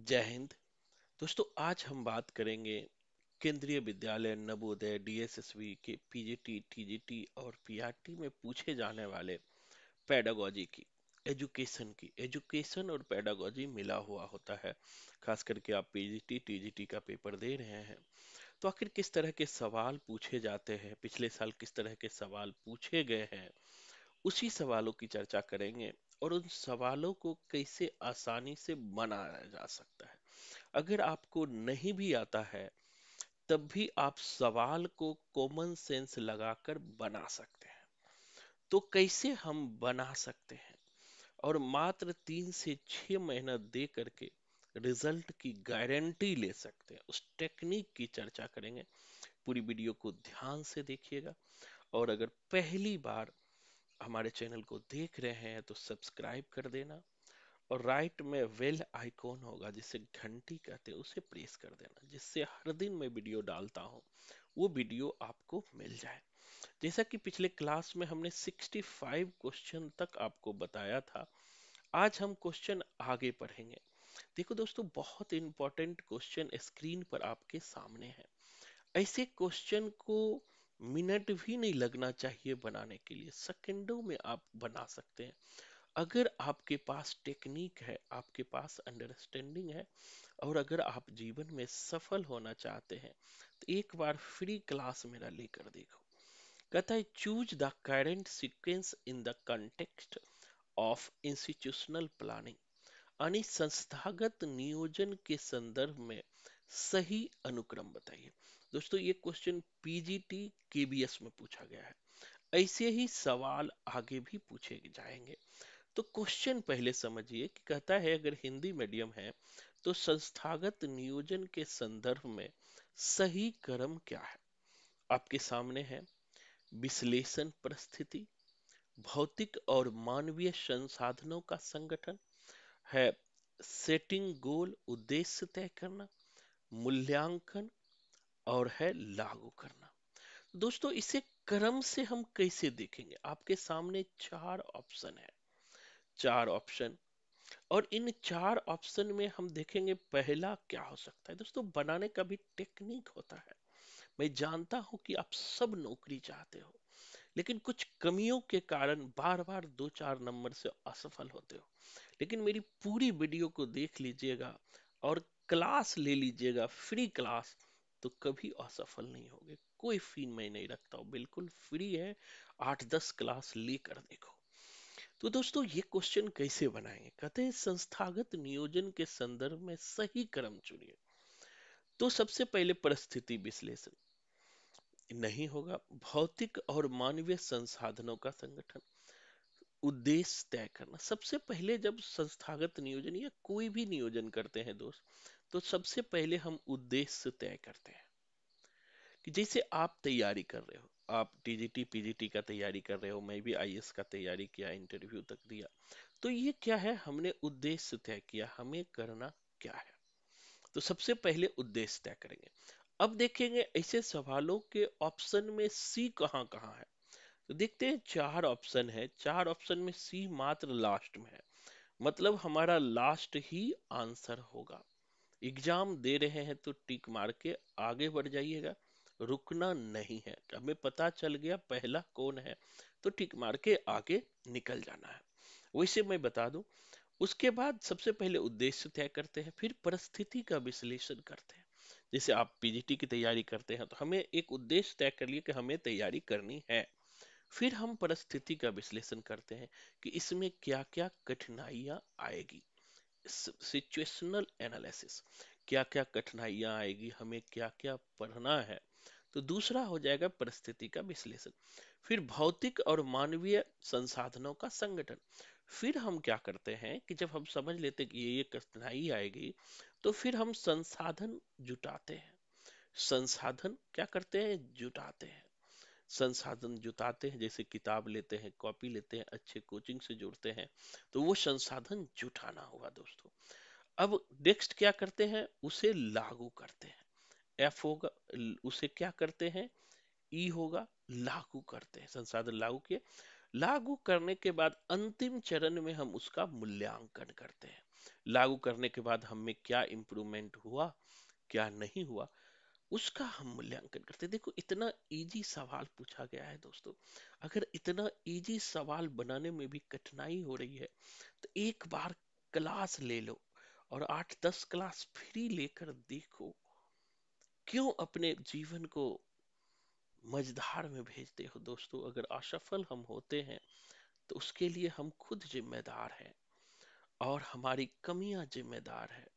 जय हिंद। दोस्तों, आज हम बात करेंगे केंद्रीय विद्यालय नवोदय डीएसएसबी के पीजीटी, टीजीटी और पीआरटी में पूछे जाने वाले पेडागोजी की, एजुकेशन और पेडागोजी मिला हुआ होता है। खास करके आप पीजीटी, टीजीटी का पेपर दे रहे हैं तो आखिर किस तरह के सवाल पूछे जाते हैं, पिछले साल किस तरह के सवाल पूछे गए हैं, उसी सवालों की चर्चा करेंगे और उन सवालों को कैसे आसानी से बनाया जा सकता है। अगर आपको नहीं भी आता है तब भी आप सवाल को कॉमन सेंस लगाकर बना सकते हैं। तो कैसे हम बना सकते हैं और मात्र 3 से 6 महीना दे करके रिजल्ट की गारंटी ले सकते हैं, उस टेक्निक की चर्चा करेंगे। पूरी वीडियो को ध्यान से देखिएगा और अगर पहली बार हमारे चैनल को देख रहे हैं तो सब्सक्राइब कर देना और राइट में बेल आइकॉन होगा जिसे घंटी कहते हैं, उसे प्रेस कर देना, जिससे हर दिन मैं वीडियो डालता हूँ वो वीडियो आपको मिल जाए। जैसा कि पिछले क्लास में हमने 65 क्वेश्चन तक आपको बताया था, आज हम क्वेश्चन आगे पढ़ेंगे। देखो दोस्तों, बहुत इंपॉर्टेंट क्वेश्चन स्क्रीन पर आपके सामने है। ऐसे क्वेश्चन को मिनट भी नहीं लगना चाहिए बनाने के लिए, सेकंडों में आप बना सकते हैं। अगर आपके पास टेक्निक है, आपके पास अंडरस्टैंडिंग है और अगर आप जीवन में सफल होना चाहते हैं तो एक बार फ्री क्लास मेरा लेकर देखो। कहता है choose the current sequence in the context of institutional planning, यानी संस्थागत नियोजन के संदर्भ में सही अनुक्रम बताइए। दोस्तों, ये क्वेश्चन पीजीटी केबीएस में पूछा गया है। ऐसे ही सवाल आगे भी पूछे जाएंगे। तो क्वेश्चन पहले समझिए कि कहता है अगर हिंदी मीडियम है तो संस्थागत नियोजन के संदर्भ में सही क्रम क्या है। आपके सामने है विश्लेषण परिस्थिति, भौतिक और मानवीय संसाधनों का संगठन है, सेटिंग गोल उद्देश्य तय करना, मूल्यांकन और है लागू करना। दोस्तों, इसे क्रम से हम कैसे देखेंगे। आपके सामने चार ऑप्शन है, चार ऑप्शन, और इन चार ऑप्शन में हम देखेंगे पहला क्या हो सकता है। दोस्तों, बनाने का भी टेक्निक होता है। मैं जानता हूं कि आप सब नौकरी चाहते हो लेकिन कुछ कमियों के कारण बार बार 2-4 नंबर से असफल होते हो। लेकिन मेरी पूरी वीडियो को देख लीजिएगा और क्लास ले लीजिएगा, फ्री क्लास, तो कभी असफल नहीं होगे। कोई फी मैं नहीं रखता हूँ, बिल्कुल फ्री है। 8-10 क्लास लेकर देखो। तो दोस्तों, ये क्वेश्चन कैसे बनाएंगे। कहते हैं संस्थागत नियोजन के संदर्भ में सही क्रम चुनिए। तो सबसे पहले परिस्थिति विश्लेषण नहीं होगा, भौतिक और मानवीय संसाधनों का संगठन, उद्देश्य तय करना। सबसे पहले जब संस्थागत नियोजन या कोई भी नियोजन करते हैं दोस्त, तो सबसे पहले हम उद्देश्य तय करते हैं। कि जैसे आप तैयारी कर रहे हो, आप टीजीटी पीजीटी का तैयारी कर रहे हो, मैं भी आईएएस का तैयारी किया, इंटरव्यू तक दिया। तो ये क्या है, हमने उद्देश्य तय किया हमें करना क्या है। तो सबसे पहले उद्देश्य तय करेंगे। अब देखेंगे ऐसे सवालों के ऑप्शन में सी कहाँ कहाँ है। तो देखते हैं, चार ऑप्शन है, चार ऑप्शन में सी मात्र लास्ट में है। मतलब हमारा लास्ट ही आंसर होगा। एग्जाम दे रहे हैं तो टिक मार के आगे बढ़ जाइएगा, रुकना नहीं है। हमें पता चल गया पहला कौन है तो टिक मार के आगे निकल जाना है। वैसे मैं बता दूं, उसके बाद सबसे पहले उद्देश्य तय करते हैं, फिर परिस्थिति का विश्लेषण करते हैं। जैसे आप पीजीटी की तैयारी करते हैं तो हमें एक उद्देश्य तय कर लिए कि हमें तैयारी करनी है। फिर हम परिस्थिति का विश्लेषण करते हैं कि इसमें क्या क्या कठिनाइयां आएगी, सिचुएशनल एनालिसिस, क्या क्या कठिनाइयां आएगी, हमें क्या क्या पढ़ना है। तो दूसरा हो जाएगा परिस्थिति का विश्लेषण। फिर भौतिक और मानवीय संसाधनों का संगठन। फिर हम क्या करते हैं कि जब हम समझ लेते हैं कि ये कठिनाई आएगी तो फिर हम संसाधन जुटाते हैं। संसाधन क्या करते हैं, जुटाते हैं। संसाधन जुटाते हैं, जैसे किताब लेते हैं, कॉपी लेते हैं, अच्छे कोचिंग से जुड़ते हैं। तो वो संसाधन जुटाना होगा दोस्तों। अब नेक्स्ट क्या करते हैं, उसे लागू करते हैं। एफ होगा, उसे क्या करते हैं, ई होगा, लागू करते हैं। संसाधन लागू किए, लागू करने के बाद अंतिम चरण में हम उसका मूल्यांकन करते हैं। लागू करने के बाद हमें क्या इंप्रूवमेंट हुआ, क्या नहीं हुआ, उसका हम मूल्यांकन करते हैं। देखो इतना इजी सवाल पूछा गया है दोस्तों, अगर इतना इजी सवाल बनाने में भी कठिनाई हो रही है तो एक बार क्लास ले लो और 8-10 क्लास फ्री लेकर देखो। क्यों अपने जीवन को मझधार में भेजते हो दोस्तों? अगर असफल हम होते हैं तो उसके लिए हम खुद जिम्मेदार हैं और हमारी कमियां जिम्मेदार है।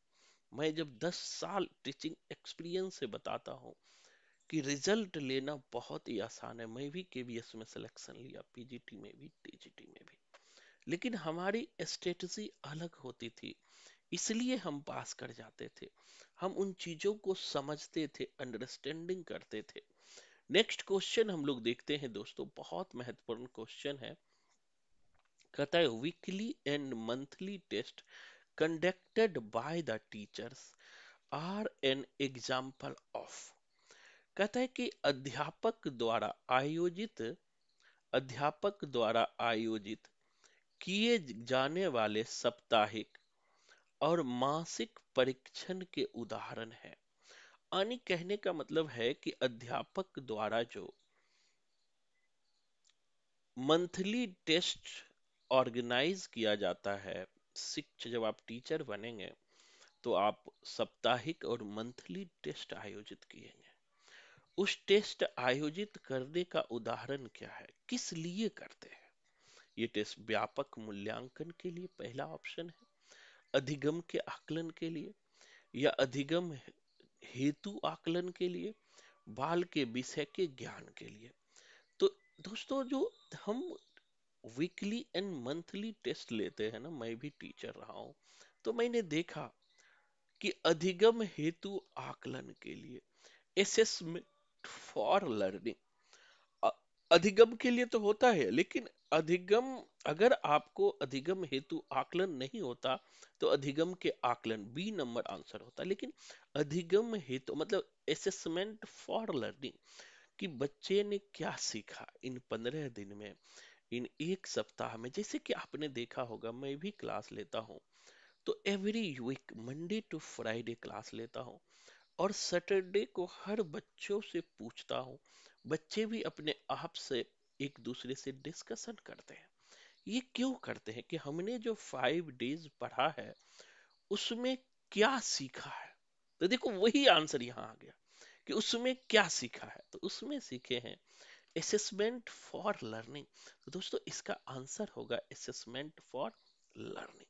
मैं जब 10 साल टीचिंग एक्सपीरियंस से बताता हूँ कि रिजल्ट लेना बहुत ही आसान है। मैं भी केवीएस में सिलेक्शन लिया, पीजीटी में भी, टीजीटी में भी, लेकिन हमारी स्ट्रेटजी अलग होती थी, इसलिए हम पास कर जाते थे। हम उन चीजों को समझते थे, अंडरस्टैंडिंग करते थे। नेक्स्ट क्वेश्चन हम लोग देखते हैं दोस्तों, बहुत महत्वपूर्ण क्वेश्चन है। कहता है weekly and monthly test conducted by the teachers are an example of. कहता है कि अध्यापक द्वारा आयोजित किए जाने वाले साप्ताहिक और मासिक परीक्षण के उदाहरण है। यानी कहने का मतलब है कि अध्यापक द्वारा जो मंथली टेस्ट ऑर्गेनाइज किया जाता है, शिक्षक जब आप टीचर बनेंगे तो आप साप्ताहिक और मंथली टेस्ट आयोजित किएंगे। उस टेस्ट आयोजित करने का उदाहरण क्या है, किस लिए करते हैं? ये टेस्ट व्यापक मूल्यांकन के लिए पहला ऑप्शन है, अधिगम के आकलन के लिए, या अधिगम हेतु आकलन के लिए, बाल के विषय के ज्ञान के लिए। तो दोस्तों जो हम वीकली एंड मंथली टेस्ट लेते हैं ना, मैं भी टीचर रहा हूं तो मैंने देखा कि अधिगम हेतु आकलन के लिए, असेसमेंट फॉर लर्निंग, अधिगम के लिए तो होता है, लेकिन अधिगम, अगर आपको अधिगम हेतु आकलन नहीं होता तो अधिगम के आकलन बी नंबर आंसर होता। लेकिन अधिगम हेतु मतलब असेसमेंट फॉर लर्निंग, कि बच्चे ने क्या सीखा इन 15 दिन में, इन एक सप्ताह में। जैसे कि आपने देखा होगा, मैं भी क्लास लेता हूँ तो every week Monday to Friday class लेता हूँ और सैटरडे को हर बच्चों से पूछता हूँ। बच्चे भी अपने आप से एक दूसरे से डिस्कशन करते हैं। ये क्यों करते हैं कि हमने जो 5 डेज पढ़ा है उसमें क्या सीखा है। तो देखो वही आंसर यहाँ आ गया कि उसमें क्या सीखा है, तो उसमें सीखे हैं असेसमेंट फॉर लर्निंग। तो दोस्तों इसका आंसर होगा असेसमेंट फॉर लर्निंग,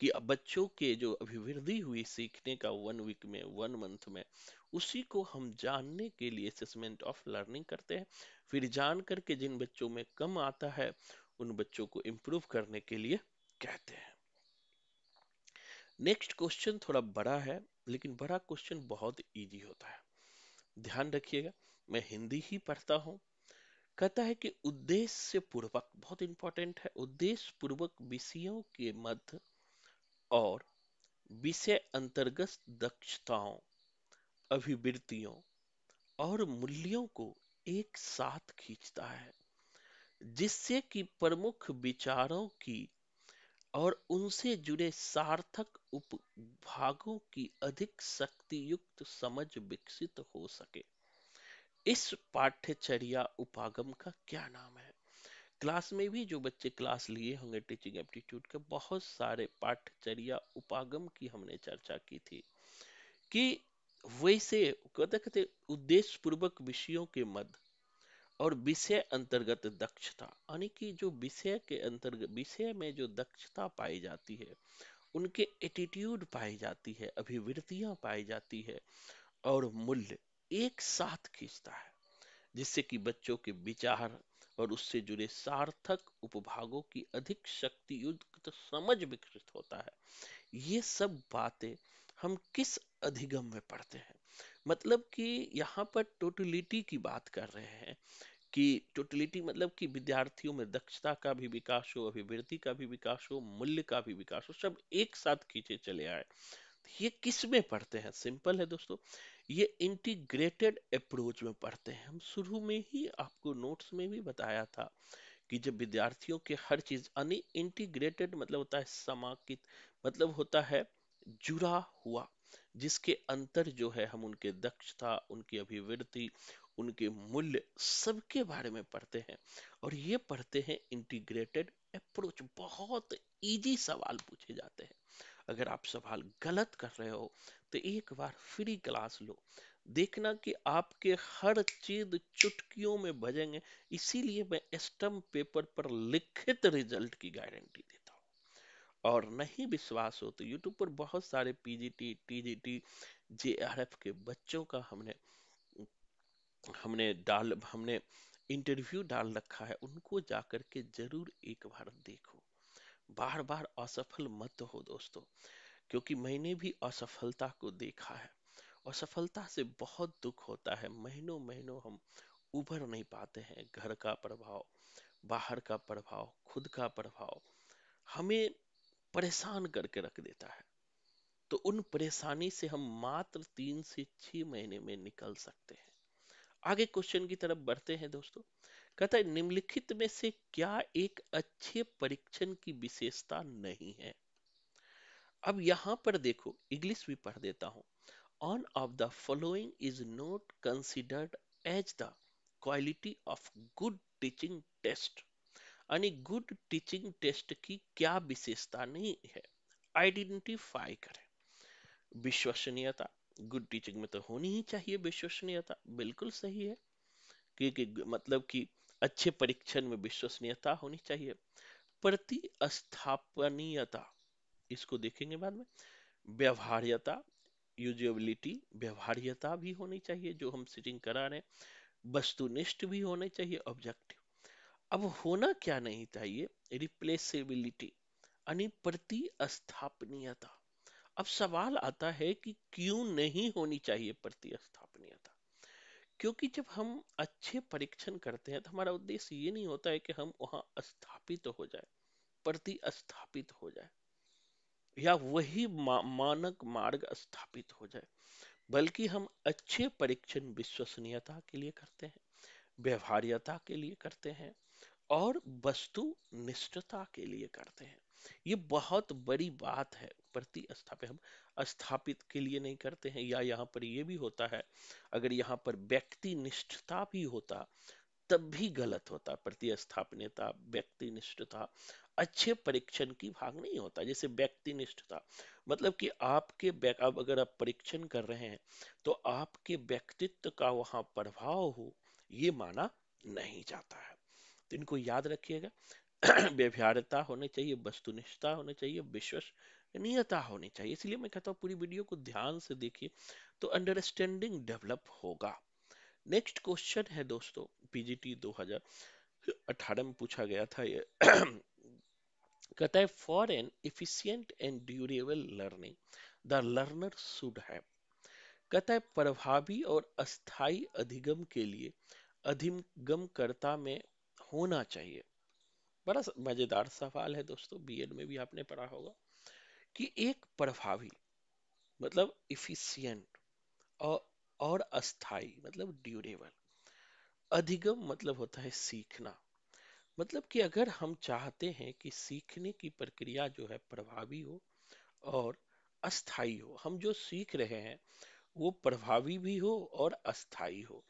कि अब बच्चों के जो अभिवृद्धि हुई सीखने का 1 वीक में, 1 मंथ में, उसी को हम जानने के लिए असेसमेंट ऑफ लर्निंग करते हैं। फिर जान करके जिन बच्चों में कम आता है उन बच्चों को इम्प्रूव करने के लिए कहते हैं। नेक्स्ट क्वेश्चन थोड़ा बड़ा है, लेकिन बड़ा क्वेश्चन बहुत इजी होता है, ध्यान रखिएगा। मैं हिंदी ही पढ़ता हूँ। कहता है कि उद्देश्य पूर्वक, बहुत इंपॉर्टेंट है, उद्देश्य पूर्वक विषयों के मध्य और विषय अंतर्गत दक्षताओं, अभिवृत्तियों और मूल्यों को एक साथ खींचता है, जिससे कि प्रमुख विचारों की और उनसे जुड़े सार्थक उपभागों की अधिक शक्तियुक्त समझ विकसित हो सके। इस पाठ्यचर्या उपागम का क्या नाम है? क्लास में भी जो बच्चे क्लास लिए होंगे टीचिंग एप्टीट्यूड के, बहुत सारे पाठ्यचर्या उपागम की हमने चर्चा की थी कि वैसे कहते कहते उद्देश्य पूर्वक विषयों के मध्य और विषय अंतर्गत दक्षता, यानी कि जो विषय के अंतर्गत, विषय में जो दक्षता पाई जाती है, उनके एटीट्यूड पाई जाती है, अभिवृत्तियां पाई जाती है और मूल्य एक साथ खींचता है, जिससे कि बच्चों के विचार और उससे जुड़े सार्थक उपभागों की अधिक शक्ति युक्त समझ विकसित होता है। ये सब बातें हम किस अधिगम में पढ़ते हैं? मतलब कि यहाँ पर टोटलिटी की बात कर रहे हैं, कि टोटलिटी मतलब कि विद्यार्थियों में दक्षता का भी विकास हो, अभिवृद्धि का भी विकास हो, मूल्य का भी विकास हो, सब एक साथ खींचे चले आए। ये किस में पढ़ते हैं? सिंपल है दोस्तों, ये इंटीग्रेटेड अप्रोच में पढ़ते हैं। हम शुरू में ही आपको नोट्स में भी बताया था कि जब विद्यार्थियों के हर चीज यानी इंटीग्रेटेड मतलब होता है समाकित, मतलब होता है जुड़ा हुआ, जिसके अंतर जो है हम उनके दक्षता, उनकी अभिवृद्धि, उनके मूल्य सबके बारे में पढ़ते हैं। और ये पढ़ते हैं इंटीग्रेटेड अप्रोच, बहुत इजी सवाल पूछे जाते हैं। अगर आप सवाल गलत कर रहे हो तो एक बार फ्री क्लास लो, देखना कि आपके हर चीज चुटकियों में बजेंगे। इसीलिए मैं स्टम्प पेपर पर लिखित रिजल्ट की गारंटी देता हूँ। और नहीं विश्वास हो तो यूट्यूब पर बहुत सारे पीजीटी, टीजीटी, जेआरएफ के बच्चों का हमने हमने इंटरव्यू डाल रखा है, उनको जाकर के जरूर एक बार देखो। बार बार असफल मत हो दोस्तों, क्योंकि मैंने भी असफलता को देखा है। असफलता से बहुत दुख होता है, महीनों महीनों हम उभर नहीं पाते हैं। घर का प्रभाव, बाहर का प्रभाव, खुद का प्रभाव हमें परेशान करके रख देता है। तो उन परेशानी से हम मात्र 3 से 6 महीने में निकल सकते हैं। आगे क्वेश्चन की तरफ बढ़ते हैं दोस्तों। कहता है निम्नलिखित में से क्या एक अच्छे परीक्षण की विशेषता नहीं है। अब यहां पर देखो, इंग्लिश भी पढ़ देता हूं। On of the following is not considered as the quality of good teaching test. यानी गुड टीचिंग टेस्ट की क्या विशेषता नहीं है, आइडेंटिफाई करें। विश्वसनीयता, गुड टीचिंग में तो होनी ही चाहिए विश्वसनीयता, बिल्कुल सही है। मतलब कि अच्छे परीक्षण में विश्वसनीयता होनी चाहिए। प्रतिस्थापनीयता, इसको देखेंगे बाद में। व्यवहार्यता, यूजेबिलिटी, व्यवहार्यता भी होनी चाहिए जो हम सीटिंग करा रहे हैं। वस्तुनिष्ठ भी होने चाहिए, ऑब्जेक्टिव। अब होना क्या नहीं चाहिए, रिप्लेसेबिलिटी यानी प्रतिस्थापनीयता। अब सवाल आता है कि क्यों नहीं होनी चाहिए प्रतिस्थापनीयता। क्योंकि जब हम अच्छे परीक्षण करते हैं तो हमारा उद्देश्य ये नहीं होता है कि हम वहां स्थापित हो जाए, प्रतिस्थापित हो जाए, या वही मानक मार्ग स्थापित हो जाए, बल्कि हम अच्छे परीक्षण विश्वसनीयता के लिए करते हैं, व्यवहार्यता के लिए करते हैं, और वस्तु निष्ठता के लिए करते हैं। ये बहुत बड़ी बात है। प्रतिस्थापित हम स्थापित के लिए नहीं करते हैं। या यहाँ पर ये भी होता है, अगर यहाँ पर व्यक्ति निष्ठता भी होता तब भी गलत होता। प्रतिस्थापनीयता, व्यक्ति निष्ठता अच्छे परीक्षण की भाग नहीं होता। जैसे व्यक्ति निष्ठता मतलब कि अब अगर आप परीक्षण कर रहे हैं तो आपके व्यक्तित्व का वहां प्रभाव हो, ये माना नहीं जाता है। तो इनको याद रखिएगा। व्यवहार्यता होनी चाहिए, वस्तुनिष्ठता होनी चाहिए, विश्वसनीयता होनी चाहिए। इसलिए मैं कहता हूँ पूरी वीडियो को ध्यान से देखिए तो अंडरस्टैंडिंग डेवलप होगा। नेक्स्ट क्वेश्चन है दोस्तों, पीजीटी 2018 में पूछा गया था ये। कहता है for an efficient and durable learning the learner should have. कहता है प्रभावी और अस्थायी अधिगम के लिए अधिगमकर्ता में होना चाहिए। बड़ा मजेदार सवाल है दोस्तों, बीएड में भी आपने पढ़ा होगा कि एक प्रभावी मतलब इफिशिएंट, और अस्थाई मतलब ड्यूरेबल। अधिगम मतलब होता है सीखना। मतलब कि अगर हम चाहते हैं कि सीखने की प्रक्रिया जो है प्रभावी हो और अस्थाई हो, हम जो सीख रहे हैं वो प्रभावी भी हो और अस्थाई हो,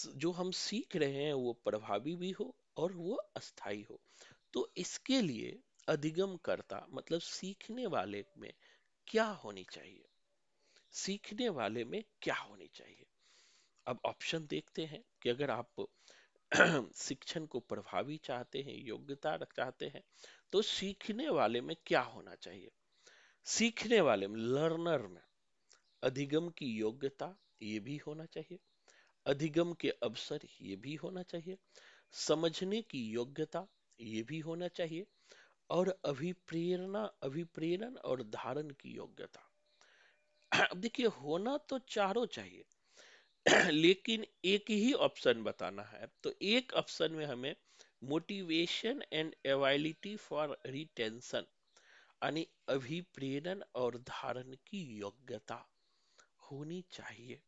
जो हम सीख रहे हैं वो प्रभावी भी हो और वो अस्थाई हो, तो इसके लिए अधिगम करता मतलब सीखने वाले में क्या होनी चाहिए, सीखने वाले में क्या होनी चाहिए। अब ऑप्शन देखते हैं कि अगर आप शिक्षण को प्रभावी चाहते हैं, योग्यता चाहते हैं, तो सीखने वाले में क्या होना चाहिए। सीखने वाले में, लर्नर में अधिगम की योग्यता ये भी होना चाहिए, अधिगम के अवसर ये भी होना चाहिए, समझने की योग्यता ये भी होना चाहिए, और अभिप्रेरण और धारण की योग्यता। अब देखिए होना तो चारों चाहिए, लेकिन एक ही ऑप्शन बताना है। तो एक ऑप्शन में हमें motivation and ability for retention यानी अभिप्रेरण और धारण की योग्यता होनी चाहिए।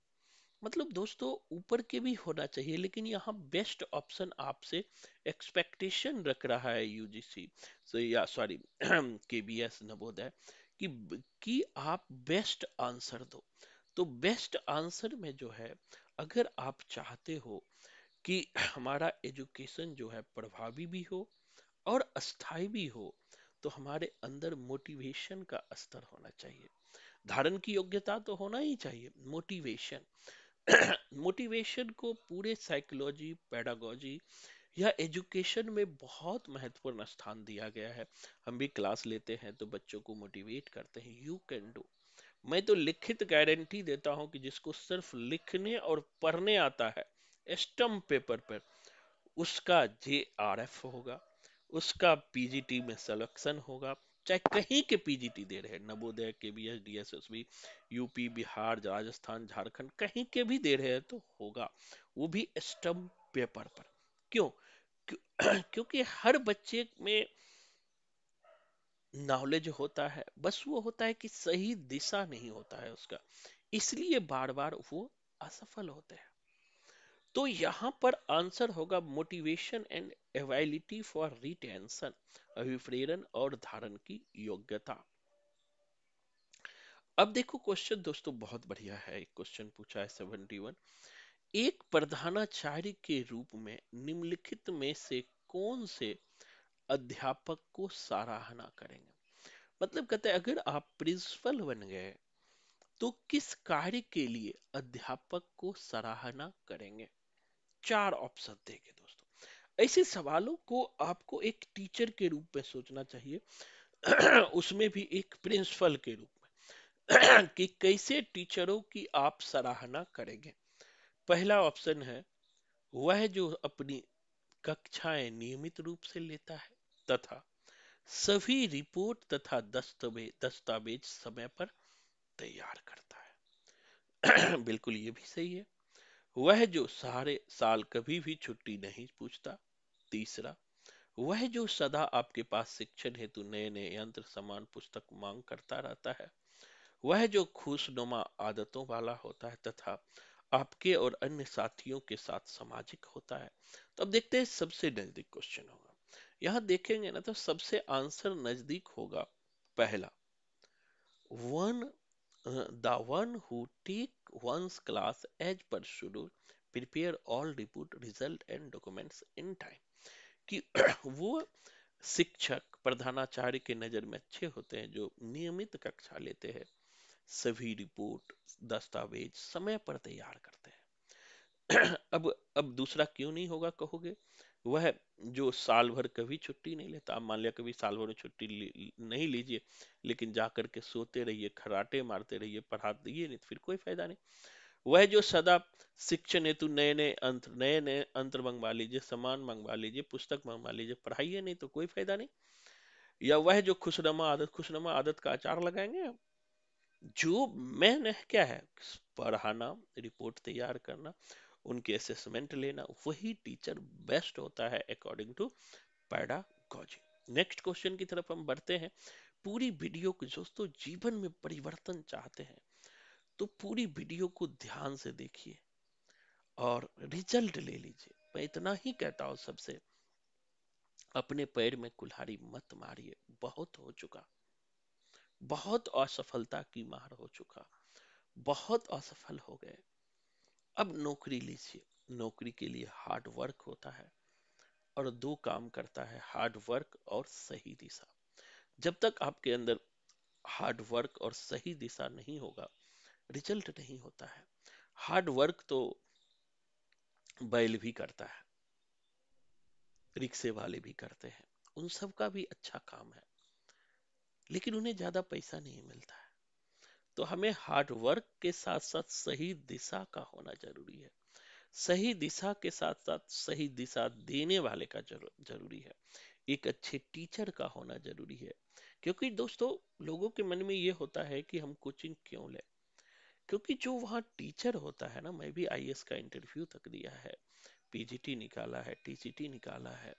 मतलब दोस्तों ऊपर के भी होना चाहिए, लेकिन यहाँ बेस्ट ऑप्शन आपसे एक्सपेक्टेशन रख रहा है यूजीसी से, या सॉरी केबीएस नवोदय, कि आप बेस्ट आंसर दो। तो बेस्ट आंसर में जो है, अगर आप चाहते हो कि हमारा एजुकेशन जो है प्रभावी भी हो और अस्थाई भी हो, तो हमारे अंदर मोटिवेशन का स्तर होना चाहिए। धारण की योग्यता तो होना ही चाहिए, मोटिवेशन। मोटिवेशन को पूरे साइकोलॉजी, पेडागोजी या एजुकेशन में बहुत महत्वपूर्ण स्थान दिया गया है। हम भी क्लास लेते हैं तो बच्चों को मोटिवेट करते हैं, यू कैन डू। मैं तो लिखित गारंटी देता हूं कि जिसको सिर्फ लिखने और पढ़ने आता है स्टम्प पेपर पर, उसका जेआरएफ होगा, उसका पीजीटी में सिलेक्शन होगा। चाहे कहीं के पीजीटी दे रहे हैं, Navodaya, KBS, DSSB, UP, Bihar, Rajasthan, Jharkhand, कहीं के भी दे रहे हैं तो होगा, वो भी स्टम्प पेपर पर। क्यों? क्योंकि हर बच्चे में नॉलेज होता है, बस वो होता है कि सही दिशा नहीं होता है उसका, इसलिए बार बार वो असफल होते हैं। तो यहां पर आंसर होगा motivation and ability for retention, अभिप्रेरण और धारण की योग्यता। अब देखो क्वेश्चन दोस्तों बहुत बढ़िया है, एक क्वेश्चन पूछा है 71। एक प्रधानाचार्य के रूप में निम्नलिखित में से कौन से अध्यापक को सराहना करेंगे? मतलब कहते हैं अगर आप प्रिंसिपल बन गए तो किस कार्य के लिए अध्यापक को सराहना करेंगे? चार ऑप्शन देंगे दोस्तों। ऐसे सवालों को आपको एक टीचर के रूप में सोचना चाहिए, उसमें भी एक प्रिंसिपल के रूप में, कि कैसे टीचरों की आप सराहना करेंगे। पहला ऑप्शन है वह जो अपनी कक्षाएं नियमित रूप से लेता है तथा सभी रिपोर्ट तथा दस्तावेज दस्तावेज समय पर तैयार करता है। बिल्कुल ये भी सही है। वह जो सारे साल कभी भी छुट्टी नहीं पूछता। तीसरा, वह जो सदा आपके पास शिक्षण हेतु नए नए यंत्र सामान पुस्तक मांग करता रहता है। वह जो खुशनुमा आदतों वाला होता है तथा आपके और अन्य साथियों के साथ सामाजिक होता है। तो अब देखते हैं सबसे नजदीक क्वेश्चन होगा। यहाँ देखेंगे ना तो सबसे आंसर नजदीक होगा पहला, one the one who take one's class as per schedule, prepare all report result and documents in time। कि वो शिक्षक प्रधानाचार्य के नजर में अच्छे होते हैं जो नियमित कक्षा लेते हैं, सभी रिपोर्ट दस्तावेज समय पर तैयार करते हैं। अब दूसरा क्यों नहीं होगा कहोगे? वह जो साल भर कभी छुट्टी नहीं लेता। आप मान लिया कभी साल भर में छुट्टी नहीं लीजिए, लेकिन जा करके सोते रहिए, खराटे मारते रहिए, पढ़ाते रहिए नहीं तो फिर कोई फायदा नहीं। वह जो सदा शिक्षण हेतु नए नए अंतर मंगवा लीजिए, सामान मंगवा लीजिए, पुस्तक मंगवा लीजिए, पढ़ाइए नहीं तो कोई फायदा नहीं। या वह जो खुशनुमा आदत का अचार लगाएंगे आप। जो मैंने क्या है, पढ़ाना, रिपोर्ट तैयार करना, उनके असेसमेंट लेना, वही टीचर बेस्ट होता है according to pedagogy. Next question की तरफ हम बढ़ते हैं। पूरी वीडियो को दोस्तों जीवन में परिवर्तन चाहते हैं तो पूरी वीडियो को ध्यान से देखिए और रिजल्ट ले लीजिए। मैं इतना ही कहता हूं सबसे, अपने पैर में कुल्हाड़ी मत मारिए, बहुत हो चुका, बहुत असफलता की मार हो चुका, बहुत असफल हो गए। अब नौकरी लीजिए। नौकरी के लिए हार्ड वर्क होता है और दो काम करता है, हार्ड वर्क और सही दिशा। जब तक आपके अंदर हार्ड वर्क और सही दिशा नहीं होगा, रिजल्ट नहीं होता है। हार्ड वर्क तो बैल भी करता है, रिक्शे वाले भी करते हैं, उन सब का भी अच्छा काम है, लेकिन उन्हें ज्यादा पैसा नहीं मिलता है। तो हमें हार्ड वर्क के साथ साथ सही दिशा का होना जरूरी है। सही दिशा के साथ साथ सही दिशा देने वाले का जरूरी है। एक अच्छे टीचर का होना जरूरी है। क्योंकि दोस्तों लोगों के मन में ये होता है कि हम कोचिंग क्यों ले, क्योंकि जो वहाँ टीचर होता है ना, मैं भी आईएएस का इंटरव्यू तक दिया है, पीजीटी निकाला है, टीजीटी निकाला है,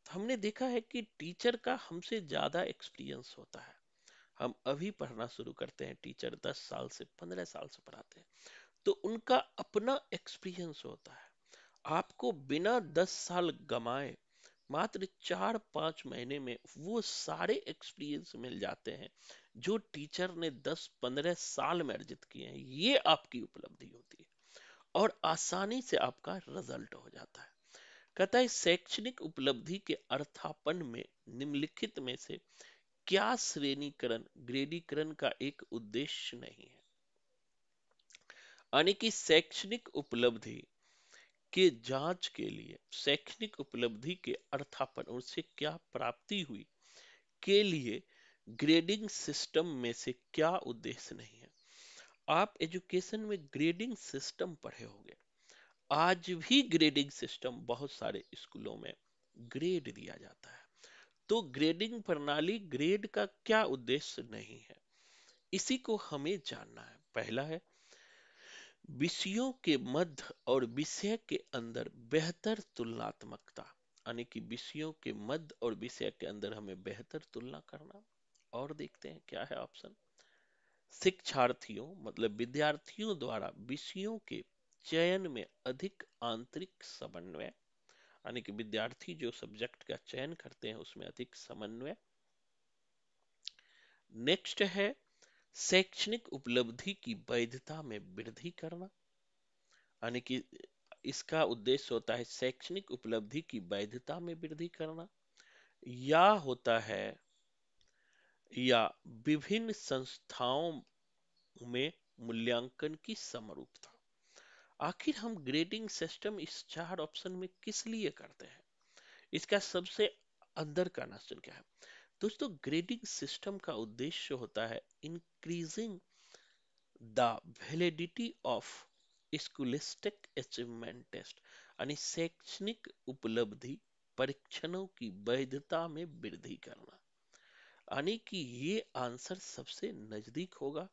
तो हमने देखा है कि टीचर का हमसे ज्यादा एक्सपीरियंस होता है। हम अभी पढ़ना शुरू करते हैं, टीचर 10 साल से 15 साल से पढ़ाते हैं। तो उनका अपना एक्सपीरियंस होता है। आपको बिना 10 साल गमाए मात्र 4-5 महीने में वो सारे एक्सपीरियंस मिल जाते हैं जो टीचर ने 10-15 साल में अर्जित किए हैं। ये आपकी उपलब्धि होती है और आसानी से आपका रिजल्ट हो जाता है। कहता है शैक्षणिक उपलब्धि के अर्थापन में निम्नलिखित में से क्या श्रेणीकरण ग्रेडीकरण का एक उद्देश्य नहीं है। यानी कि शैक्षणिक उपलब्धि के जांच के लिए, शैक्षणिक उपलब्धि के अर्थापन उससे क्या प्राप्ति हुई के लिए ग्रेडिंग सिस्टम में से क्या उद्देश्य नहीं है। आप एजुकेशन में ग्रेडिंग सिस्टम पढ़े होंगे। आज भी ग्रेडिंग सिस्टम बहुत सारे स्कूलों में ग्रेड दिया जाता है। तो ग्रेडिंग प्रणाली ग्रेड का क्या उद्देश्य नहीं है, इसी को हमें जानना है। पहला है विषयों के मध्य और विषय के अंदर बेहतर तुलनात्मकता, यानी कि विषयों के मध्य और विषय के अंदर हमें बेहतर तुलना करना। और देखते हैं क्या है ऑप्शन। शिक्षार्थियों मतलब विद्यार्थियों द्वारा विषयों के चयन में अधिक आंतरिक समन्वय, यानी कि विद्यार्थी जो सब्जेक्ट का चयन करते हैं उसमें अधिक समन्वय। नेक्स्ट है शैक्षणिक उपलब्धि की वैधता में वृद्धि करना, यानी कि इसका उद्देश्य होता है शैक्षणिक उपलब्धि की वैधता में वृद्धि करना, या होता है या विभिन्न संस्थाओं में मूल्यांकन की समरूपता। आखिर हम ग्रेडिंग सिस्टम इस चार ऑप्शन में किस लिए करते हैं, इसका सबसे अंदर का क्वेश्चन क्या है। दोस्तों ग्रेडिंग सिस्टम का उद्देश्य होता है increasing the validity of scholastic achievement test, यानी शैक्षणिक उपलब्धि परीक्षणों की वैधता में वृद्धि करना। यानी कि ये आंसर सबसे नजदीक होगा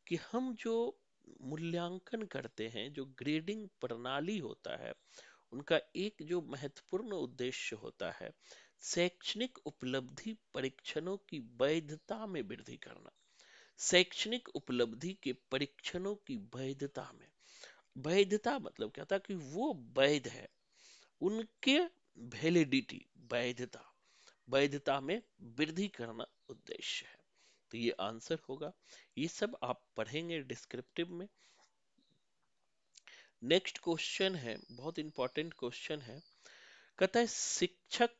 कि हम जो मूल्यांकन करते हैं, जो ग्रेडिंग प्रणाली होता है, उनका एक जो महत्वपूर्ण उद्देश्य होता है शैक्षणिक उपलब्धि परीक्षणों की वैधता में वृद्धि करना। शैक्षणिक उपलब्धि के परीक्षणों की वैधता में, वैधता मतलब क्या था कि वो वैध है, उनके वैलिडिटी वैधता, वैधता में वृद्धि करना उद्देश्य है। तो ये आंसर होगा। ये सब आप पढ़ेंगे डिस्क्रिप्टिव में। नेक्स्ट क्वेश्चन है, बहुत इंपॉर्टेंट क्वेश्चन है। कहता है शिक्षक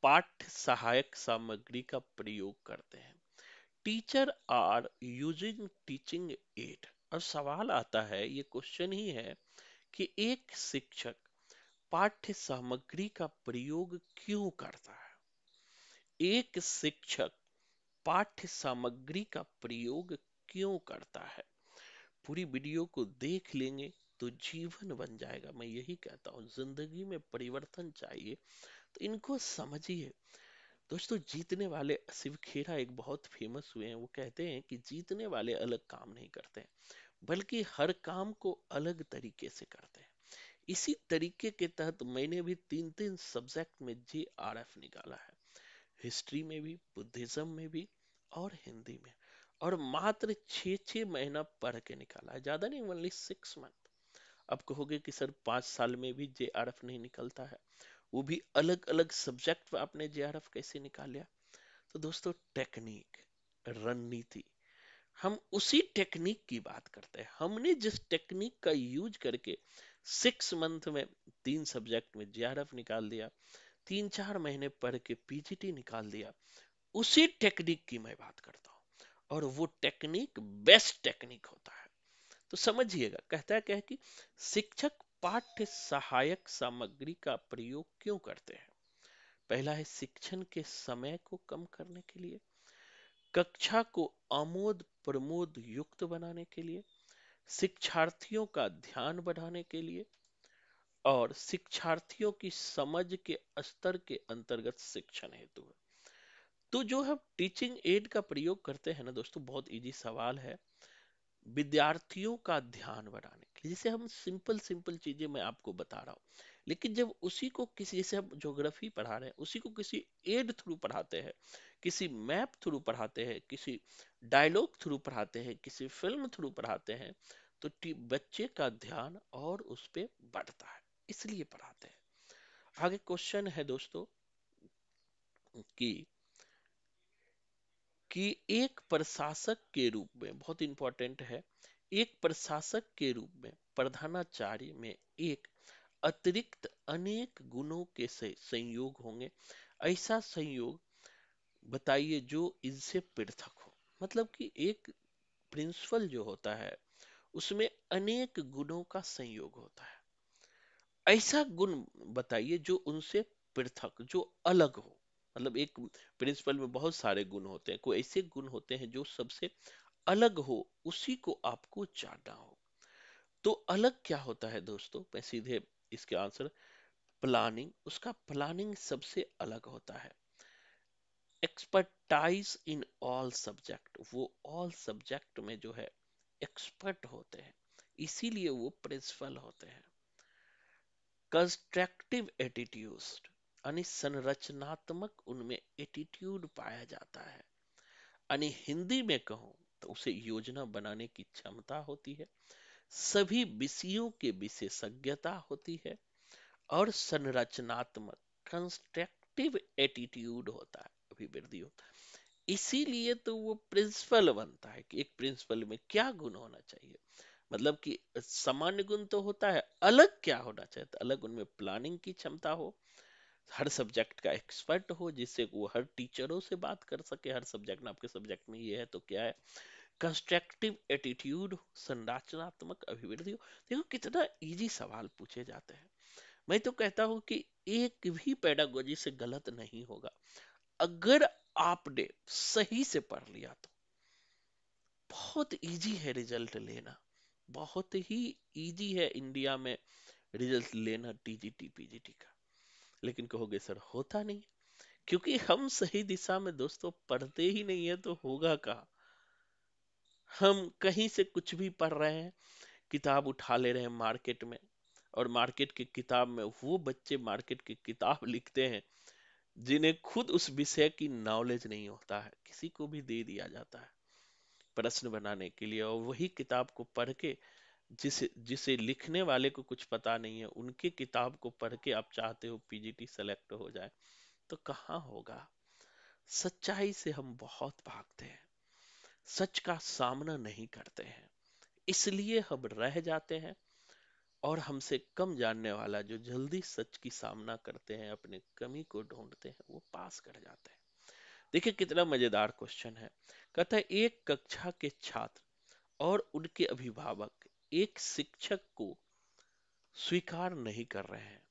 पाठ्य सहायक सामग्री का प्रयोग करते हैं। Teacher are using teaching aid. और सवाल आता है, ये क्वेश्चन ही है कि एक शिक्षक पाठ्य सामग्री का प्रयोग क्यों करता है। एक शिक्षक पाठ्य सामग्री का प्रयोग क्यों करता है। पूरी वीडियो को देख लेंगे तो जीवन बन जाएगा। मैं यही कहता हूँ, जिंदगी में परिवर्तन चाहिए तो इनको समझिए। दोस्तों जीतने वाले, शिव खेरा एक बहुत फेमस हुए हैं, वो कहते हैं कि जीतने वाले अलग काम नहीं करते हैं बल्कि हर काम को अलग तरीके से करते हैं। इसी तरीके के तहत मैंने भी 3-3 सब्जेक्ट में JRF निकाला है, हिस्ट्री में भी, बुद्धिज्म में भी और हिंदी में। और मात्र 6-6 महीना पढ़ के निकाला है, ज्यादा नहीं, ओनली 6 मंथ। अब कहोगे कि सर 5 साल में भी JRF नहीं निकलता है, वो भी अलग अलग सब्जेक्ट में आपने JRF कैसे निकाल लिया। तो दोस्तों टेक्निक, रणनीति, हम उसी टेक्निक की बात करते हैं। हमने जिस टेक्निक का यूज करके 6 मंथ में 3 सब्जेक्ट में JRF निकाल दिया, 3-4 महीने पढ़ के PGT निकाल दिया, उसी टेक्निक की मैं बात करता हूँ। और वो टेक्निक बेस्ट टेक्निक होता है। तो समझिएगा, कहता है क्या है कि शिक्षक पाठ्य सहायक सामग्री का प्रयोग क्यों करते हैं। पहला है शिक्षण के समय को कम करने के लिए, कक्षा को आमोद प्रमोद युक्त बनाने के लिए, शिक्षार्थियों का ध्यान बढ़ाने के लिए, और शिक्षार्थियों की समझ के स्तर के अंतर्गत शिक्षण हेतु है। तो जो हम टीचिंग एड का प्रयोग करते हैं ना दोस्तों, बहुत इजी सवाल है। विद्यार्थियों का ध्यान बढ़ाने के लिए, जैसे हम सिंपल सिंपल चीजें मैं आपको बता रहा हूँ, लेकिन जब उसी को किसी, जैसे हम ज्योग्राफी पढ़ा रहे हैं, उसी को किसी एड थ्रू पढ़ाते हैं, किसी मैप थ्रू पढ़ाते हैं, किसी डायलॉग थ्रू पढ़ाते हैं, किसी फिल्म थ्रू पढ़ाते हैं, तो बच्चे का ध्यान और उस पे बढ़ता है, इसलिए पढ़ाते हैं। आगे क्वेश्चन है दोस्तों कि एक प्रशासक के रूप में, बहुत इंपॉर्टेंट है, एक प्रशासक के रूप में प्रधानाचार्य में एक अतिरिक्त अनेक गुणों के संयोग होंगे। ऐसा संयोग बताइए जो इनसे पृथक हो। मतलब कि एक प्रिंसिपल जो होता है उसमें अनेक गुणों का संयोग होता है। ऐसा गुण बताइए जो उनसे पृथक, जो अलग हो। मतलब एक प्रिंसिपल में बहुत सारे गुण होते हैं, कोई ऐसे गुण होते हैं जो सबसे अलग हो, उसी को आपको जानना हो। तो अलग क्या होता है दोस्तों, मैं सीधे इसके आंसर, प्लानिंग। उसका प्लानिंग सबसे अलग होता है। एक्सपर्टाइज इन ऑल सब्जेक्ट, वो ऑल सब्जेक्ट में जो है एक्सपर्ट होते हैं, इसीलिए वो प्रिंसिपल होते हैं। कंस्ट्रक्टिव एटीट्यूड, यानी संरचनात्मक उनमें एटीट्यूड पाया जाता है। यानी हिंदी में कहूं तो उसे योजना बनाने की क्षमता होती है, सभी विषयों के विशेषज्ञता होती है, और संरचनात्मक कंस्ट्रक्टिव एटीट्यूड होता है, अभिवृद्धि होता है। इसीलिए तो वो प्रिंसिपल बनता है कि एक प्रिंसिपल में क्या गुण होना चाहिए। मतलब कि सामान्य गुण तो होता है, अलग क्या होना चाहिए, तो अलग उनमें प्लानिंग की क्षमता हो, हर सब्जेक्ट का एक्सपर्ट हो, जिससे वो हर टीचरों से बात कर सके, हर सब्जेक्ट में, आपके सब्जेक्ट में ये है तो क्या है, कंस्ट्रक्टिव एटीट्यूड, संरचनात्मक अभिवृद्धि हो। देखो कितना इजी सवाल पूछे जाते हैं। मैं तो कहता हूं कि एक भी पेडागोजी से गलत नहीं होगा, अगर आपने सही से पढ़ लिया तो। बहुत इजी है रिजल्ट लेना, बहुत ही इजी है इंडिया में रिजल्ट लेना टीजीटी पीजीटी का। लेकिन कहोगे सर होता नहीं, क्योंकि हम सही दिशा में दोस्तों पढ़ते ही नहीं है, तो होगा कहाँ। हम कहीं से कुछ भी पढ़ रहे हैं, किताब उठा ले रहे हैं मार्केट में, और मार्केट की किताब में वो बच्चे मार्केट की किताब लिखते हैं जिन्हें खुद उस विषय की नॉलेज नहीं होता है, किसी को भी दे दिया जाता है प्रश्न बनाने के लिए, और वही किताब को पढ़ के, जिसे जिसे लिखने वाले को कुछ पता नहीं है, उनके किताब को पढ़ के आप चाहते हो पीजीटी सेलेक्ट हो जाए, तो कहाँ होगा। सच्चाई से हम बहुत भागते हैं, सच का सामना नहीं करते हैं, इसलिए हम रह जाते हैं। और हमसे कम जानने वाला जो जल्दी सच की सामना करते हैं, अपने कमी को ढूंढते हैं, वो पास कर जाते हैं। देखिए कितना मजेदार क्वेश्चन है। कहता है एक कक्षा के छात्र और उनके अभिभावक एक शिक्षक को स्वीकार नहीं कर रहे हैं,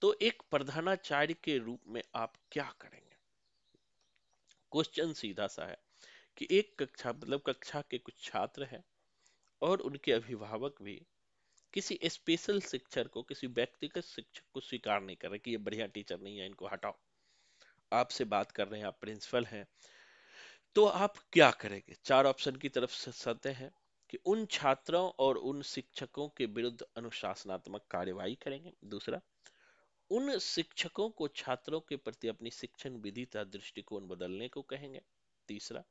तो एक प्रधानाचार्य के रूप में आप क्या करेंगे। क्वेश्चन सीधा सा है कि एक कक्षा, मतलब कक्षा के कुछ छात्र हैं और उनके अभिभावक भी किसी स्पेशल शिक्षक को, किसी व्यक्तिगत शिक्षक को स्वीकार नहीं कर रहे कि ये बढ़िया टीचर नहीं है, इनको हटाओ। आपसे बात कर रहे हैं, आप प्रिंसिपल हैं, तो आप क्या करेंगे। चार ऑप्शन की तरफ से सत्य है कि उन छात्रों और उन शिक्षकों के विरुद्ध अनुशासनात्मक कार्यवाही करेंगे। दूसरा, उन शिक्षकों को छात्रों के प्रति अपनी शिक्षण विधि तथा दृष्टिकोण बदलने को कहेंगे। तीसरा,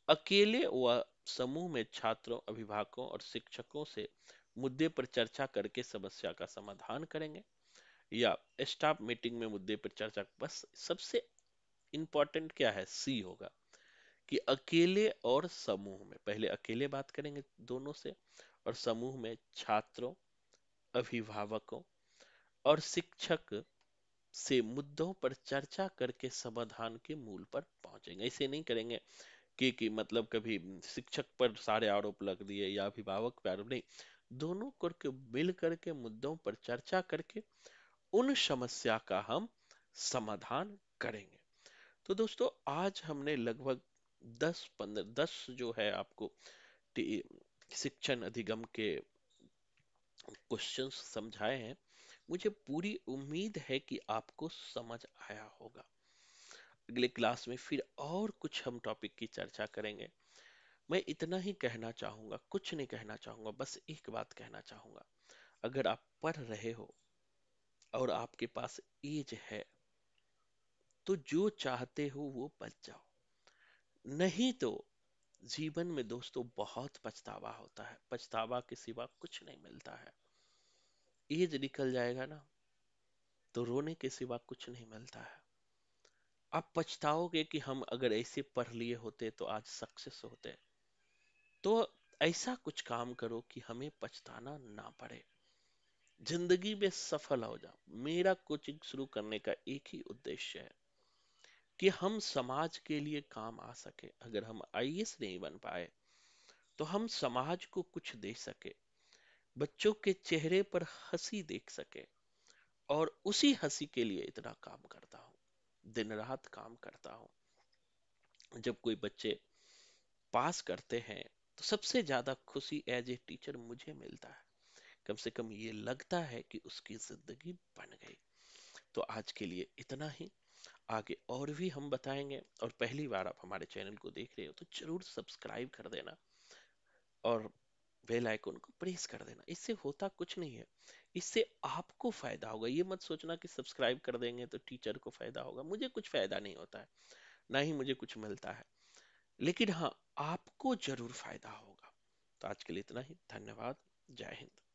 अकेले व समूह में छात्रों, अभिभावकों और शिक्षकों से मुद्दे पर चर्चा करके समस्या का समाधान करेंगे। या स्टाफ मीटिंग में मुद्दे पर चर्चा, बस सबसे इंपॉर्टेंट क्या है, सी होगा कि अकेले और समूह में, पहले अकेले बात करेंगे दोनों से, और समूह में छात्रों, अभिभावकों और शिक्षक से मुद्दों पर चर्चा करके समाधान के मूल पर पहुंचेंगे। ऐसे नहीं करेंगे कि मतलब कभी शिक्षक पर सारे आरोप लग दिए या अभिभावक पर आरोप नहीं, दोनों करके मिल करके मुद्दों पर चर्चा करके उन समस्या का हम समाधान करेंगे। तो दोस्तों आज हमने लगभग 10 जो है आपको शिक्षण अधिगम के क्वेश्चंस समझाए हैं। मुझे पूरी उम्मीद है कि आपको समझ आया होगा। अगले क्लास में फिर और कुछ हम टॉपिक की चर्चा करेंगे। मैं इतना ही कहना चाहूंगा, कुछ नहीं कहना चाहूंगा, बस एक बात कहना चाहूंगा। अगर आप पढ़ रहे हो और आपके पास एज है, तो जो चाहते हो वो बच जाओ, नहीं तो जीवन में दोस्तों बहुत पछतावा होता है, पछतावा के सिवा कुछ नहीं मिलता है। एज निकल जाएगा ना, तो रोने के सिवा कुछ नहीं मिलता है। आप पछताओगे कि हम अगर ऐसे पढ़ लिए होते तो आज सक्सेस होते। तो ऐसा कुछ काम करो कि हमें पछताना ना पड़े, जिंदगी में सफल हो जाओ। मेरा कोचिंग शुरू करने का एक ही उद्देश्य है कि हम समाज के लिए काम आ सके। अगर हम आईएएस नहीं बन पाए तो हम समाज को कुछ दे सके, बच्चों के चेहरे पर हंसी देख सके। और उसी हंसी के लिए इतना काम करता हूँ, दिन रात काम करता हूँ। जब कोई बच्चे पास करते हैं तो सबसे ज्यादा खुशी एज ए टीचर मुझे मिलता है। कम से कम ये लगता है कि उसकी जिंदगी बन गई। तो आज के लिए इतना ही। आगे और भी हम बताएंगे। और पहली बार आप हमारे चैनल को देख रहे हो तो जरूर सब्सक्राइब कर देना और बेल आइकन को प्रेस कर देना। इससे होता कुछ नहीं है, इससे आपको फायदा होगा। ये मत सोचना कि सब्सक्राइब कर देंगे तो टीचर को फायदा होगा। मुझे कुछ फायदा नहीं होता है, ना ही मुझे कुछ मिलता है, लेकिन हाँ, आपको जरूर फायदा होगा। तो आज के लिए इतना ही। धन्यवाद। जय हिंद।